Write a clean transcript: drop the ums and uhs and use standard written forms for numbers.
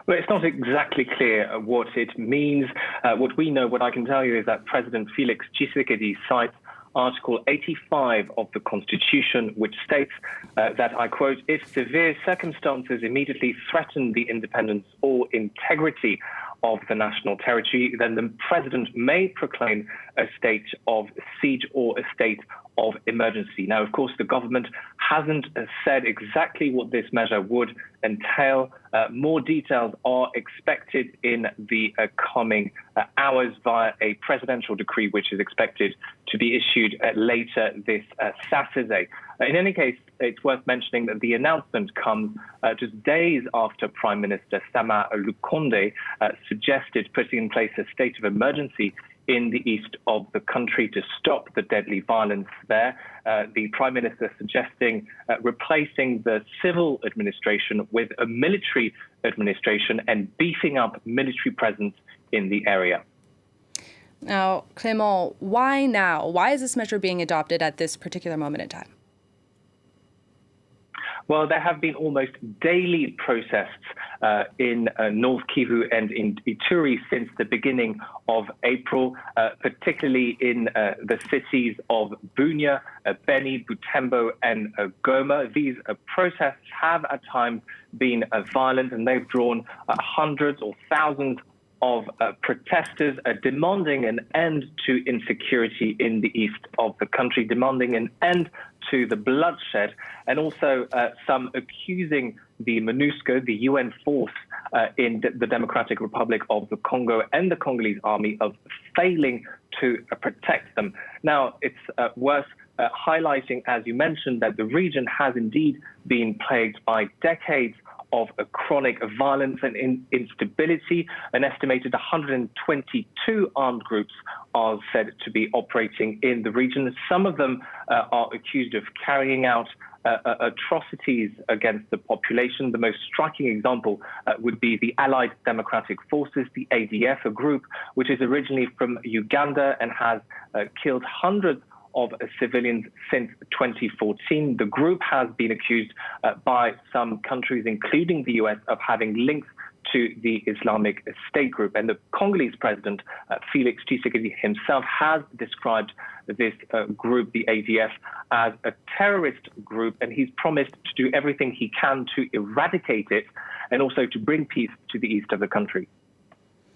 Well, it's not exactly clear what it means. What we know, what I can tell you is that President Felix Tshisekedi cites Article 85 of the Constitution, which states that, I quote, if severe circumstances immediately threaten the independence or integrity of the national territory, then the president may proclaim a state of siege or a state of emergency. Now, of course, the government hasn't said exactly what this measure would entail. More details are expected in the coming hours via a presidential decree, which is expected to be issued later this Saturday. In any case, it's worth mentioning that the announcement comes just days after Prime Minister Sama Lukonde suggested putting in place a state of emergency in the east of the country to stop the deadly violence there. The Prime Minister suggesting replacing the civil administration with a military administration and beefing up military presence in the area. Now, Clément, why now? Why is this measure being adopted at this particular moment in time? Well, there have been almost daily protests in North Kivu and in Ituri since the beginning of April, particularly in the cities of Bunia, Beni, Butembo, and Goma. These protests have at times been violent, and they've drawn hundreds or thousands of protesters demanding an end to insecurity in the east of the country, demanding an end to the bloodshed, and also some accusing the MONUSCO, the UN force in the Democratic Republic of the Congo, and the Congolese army of failing to protect them. Now, it's worth highlighting, as you mentioned, that the region has indeed been plagued by decades of chronic violence and instability. An estimated 122 armed groups are said to be operating in the region. Some of them are accused of carrying out atrocities against the population. The most striking example would be the Allied Democratic Forces, the ADF, a group which is originally from Uganda and has killed hundreds of civilians since 2014. The group has been accused by some countries, including the US, of having links to the Islamic State group. And the Congolese president, Felix Tshisekedi himself, has described this group, the ADF, as a terrorist group, and he's promised to do everything he can to eradicate it and also to bring peace to the east of the country.